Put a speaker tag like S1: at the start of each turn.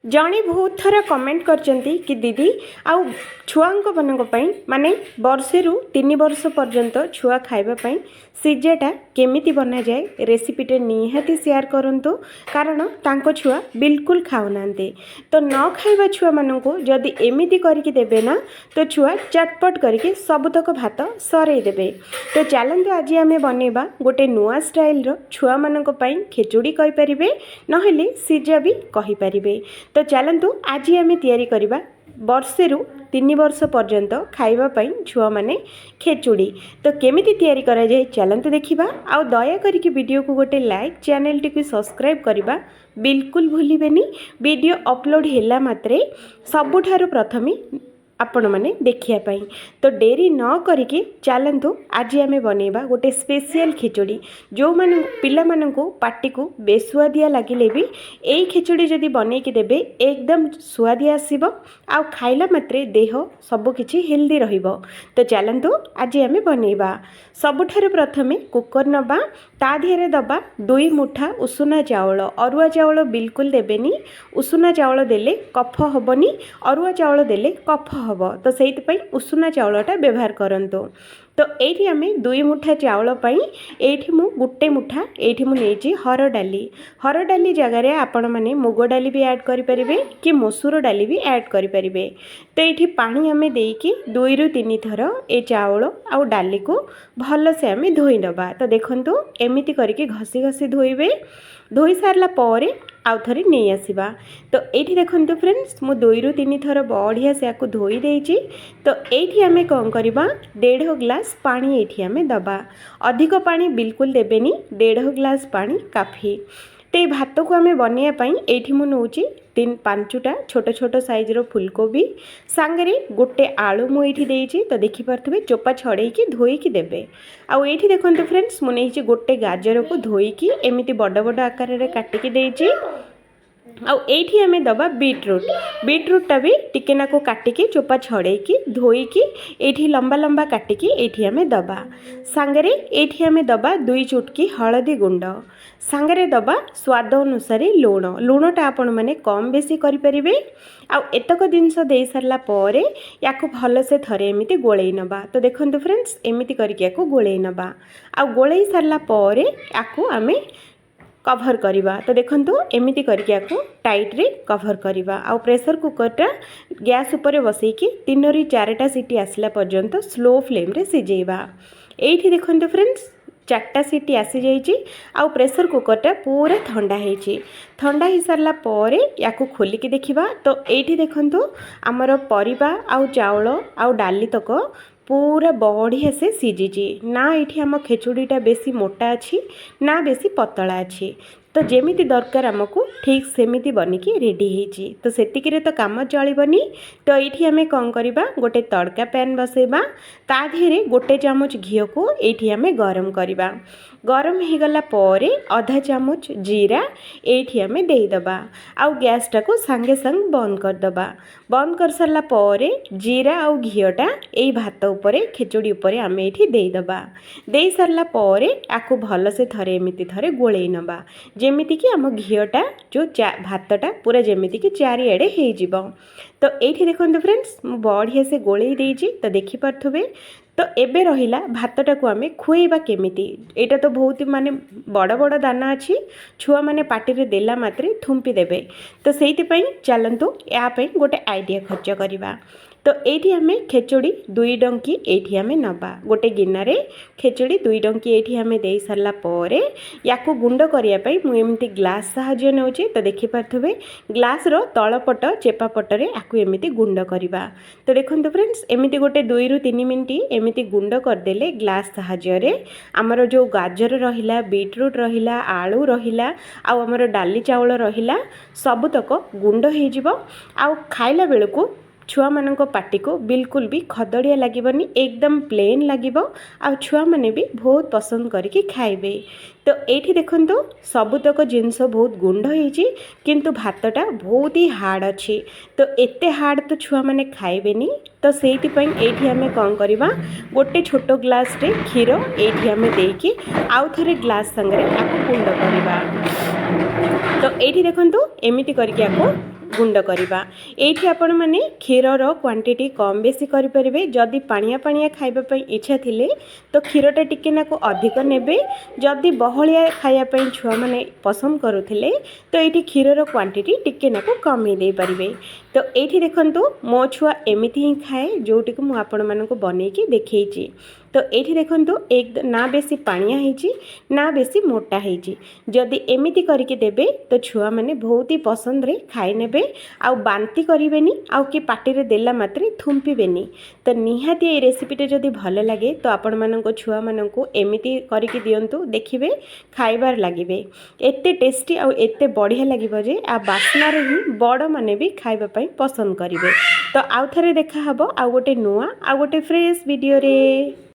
S1: जड़े बहुत थर कमेंट करचंती कि दीदी आउ छुआंक मानक माने वर्षे रु 3 वर्ष पर्यंत छुआ खाइबा सिजाटा केमिति बना जाए रेसिपीटे निहाती शेयर करंतु कारण तांको छुआ बिल्कुल खाऊना तो न खाइबा छुआ मानक जदि एमिति करके देबे ना तो छुआ चटपट करके सबुतक भात सरे देबे। तो चलते आज आम बनैबा गोटे नुआ स्टाइल रो छुआ मानक पई खिचुड़ी कहि परिबे नहेले सिजा भी कहि परिबे। तो चलतु आज आम तैयारी करबा वर्षे रु 3 वर्ष पर्यंत खाइबा पई छुआ माने खेचुड़ी। तो केमिति तैयारी करा जाए चलतु देखिबा। आ दया करके वीडियो को गोटे लाइक चैनल टी सब्सक्राइब करबा बिल्कुल भूलिबेनी। वीडियो अपलोड हैला मात्रे सबुठारु प्रथमे आपण मैंने देखिया पाई। तो डेरी न करके चलतु आज आम बनैबा गोटे स्पेशल खिचुड़ी जो मान पिला मानकु पाटी को बेसुआदिया लगिले भी यही खिचुड़ी जदि बनैकी देबे एकदम सुआदिया आसीबो आ खाइला मात्रे देह सबकिछि हेल्दी रहिबो। तो चलतु आज आम बनैबा। सबुठारु प्रथमे कुकर नबा ता दिहरे दबा 2 मुठा उषुना चाउल। अरुआ चाउल बिल्कुल देबेनी, उषुना चाउल देले कफ हबनी, अरुआ चाउल देले कफ हब। तो से उषुना चाउलटा व्यवहार करंतु। तो ये आम 2 मुठा चाउल पाई एठी मु गुटे मुठा एठी मु नेछि हर डाली जगार आपण माने मुग डाली भी ऐड करि परिबे कि मसूर डाली भी ऐड करि परिबे। तो ये पानी आम देकी 2 रु 3 थर ए चाउल आ डाली को भल से आम धोई नबा। तो देखंतु एमिति करके घसी घसी धोइबे। धोई सारला परे आउ थरे नहीं आसीबा। तो ये देखंतु फ्रेंड्स मु 2 रु 3 थर बढ़िया से आपको धोई देइछि। तो ये आम कौन करबा 1.5 ग्लास पानी ये आम दबा। अधिक पानी बिल्कुल देबेनी, 1.5 ग्लास पानी काफी। तो ये भात को आम बनैया ये मुझे 3-5टा छोट छोट साइज रो फुलकोबी सांगरे गोटे आलू मुझे देइछि। तो देखिपे चोपा छड़ेकी धोईकी देबे। आउ ये देखो फ्रेंड्स मुझे गोटे गाजर को धोईकी एमती बड़ बड़ आकार रे काटिकी देइछि। आउ एठी आमे दबा बीटरूटा भी टिके नाको काटिकी चोपा छड़ेकी धोईकी एठी लंबा लंबा काटिकी एठी आमे दबा। सांगरे एठी आमे दबा 2 चुटकी हळदी गुंड, सांगरे दबा स्वाद अनुसार लुणटा आपण माने कम बेसी करि परिबे। आउ एतक जिनस दे सारला परे याको भल से थरे एमिति गोळेई नबा। तो देखंतु फ्रेंड्स एमिति करके याको गोळेई नबा। आउ गोळेई सारला परे याको आमे कभर करवा। तो देखंतु एमिति करके याको टाइट रे कभर करवा। आउ प्रेशर कुकरटा गैस ऊपर बसैकी 3 ରୁ 4टा सीटी आसला पर्यंत स्लो फ्लेम रे सिजेइबा। एठी देखंतु फ्रेंड्स 4टा सीटी आसी जाइछि। आउ प्रेशर कुकरटा पूरा ठंडा होइछि। ठंडा हो सारला परे याको खोलिकी देखिबा। तो एठी देखंतु हमर परिबा आउ चाउल आउ डाली तक पूरा बढ़िया से सीझी ना। ये आम खेचुड़ीटा बेसी मोटा अच्छी ना बेसी पतला अच्छी। तो जेमिति दरकार आमको ठीक सेमिति बनिकी रेडी होइछि। तो सेतिकिरे तो काम चलिबनी। तो ये आम कौन करबा गोटे तड़का पैन बसैबा ता धीरे गोटे चामच घी को ये आम गरम करबा। गरम हो गला परे आधा चामच जीरा ये आम देदबा। आउ गैसटा को सांगे सांग बंद करदबा। बंद कर सारला परे जीरा आउ घीटा यही भात उपरे खेचुड़ी उपरे आम ये देदबा। दे सारला परे आकु भल से थरे एमिति थरे गोळेई नबा जेमिति कि आम घीटा जो भातटा पूरा जेमिति कि चारिआडे हो जिवो। तो ये देखो फ्रेंड्स मु बढ़िया से गोळेई देइछि। तो देखि पारथुबे। तो एबे रहिला भातटा को आमे खुएबा केमिति। एटा तो बहुत माने बड़ बड़ दाना अच्छी छुआ माने पाटी रे देला मात्रे थुम्पी देबे। तो सेइति पई चलंतु या पई गोटे आइडिया खर्च करबा। तो ये आम खेचुड़ी 2 डंकी ये आम नबा। गोटे गिनारे खेचुड़ी 2 डंकी ये आम दे सारला परे याको गुंड करने मुझे ग्लास साहाଯ୍ୟ नेउछि। तो देखि पारथुबे ग्लास रो तलपट चेपा पटरे याको एमिति गुंड करबा। तो देखंतु फ्रेंड्स एमिति गोटे 2 ରୁ 3 मिनिट एमिति गुंड करदेले ग्लास साहाଯ୍ୟରେ आमर जो गाजर रहिला बीटरूट रहिला आलू रहिला आउ आमर डाली चाउल रहिला सबुतक गुंड हो जिवो। आउ खाइला बेलको छुआ मानक पाटी को बिल्कुल भी खदड़िया लगिबनी, एकदम प्लेन लगिबो। आ छुआ माने भी बहुत पसंद करके खाइबे। तो ये देखंतु सबुतक जिनस बहुत गुंड होइछि किंतु भातटा बहुत ही हार्ड अच्छी। तो एते हार्ड तो छुआ माने खाइबेनी। तो सेइति पई एठी आमे कोन करबा गोटे छोट ग्लास रे क्षीर एठी आमे देकी आउ थरे ग्लास संगरे आको गुंड करबा। तो ये देखंतु एमिति करके आको गुंड करवा ये आपण मैंने क्षीरर क्वांटिटी कम बेसी करें जदि पानिया पानिया खावाई इच्छा थिले तो क्षीरटा टिके नाकु अधिक नेबे जदि बहलिया खायापाई छुआ मैंने पसंद करुले तो ये क्षीरर क्वांटिटी टिके नाकु कम दे पारे। तो ये देखंतु मो छुआ एमती ही खाए जोटी को आपण मानक बनईकी देखी। तो ये देखंतु एक ना बेसी पानिया होइची ना बेसी मोटा होइची जदि एमिति करके देबे तो छुआ मैंने बहुत ही पसंद रे खाई नेबे आउ बांती करेनि आउ कि पार्टी रे देला मात्रे थुम्पिबेनी। तो निहाती ये रेसिपीटे जदि भल लगे तो आपण मानक छुआ मानक एमिति करके दियंतु देखिबे खाइबार लागिबे एते टेस्टी आउ एते बढ़िया लागिबो जे आ बास्नारे ही बड़ माने भी खाइबा पई पसंद करिवे। तो आउ थरे देखा हबो आउ गोटे नुआ आउ गोटे फ्रेश वीडियो रे।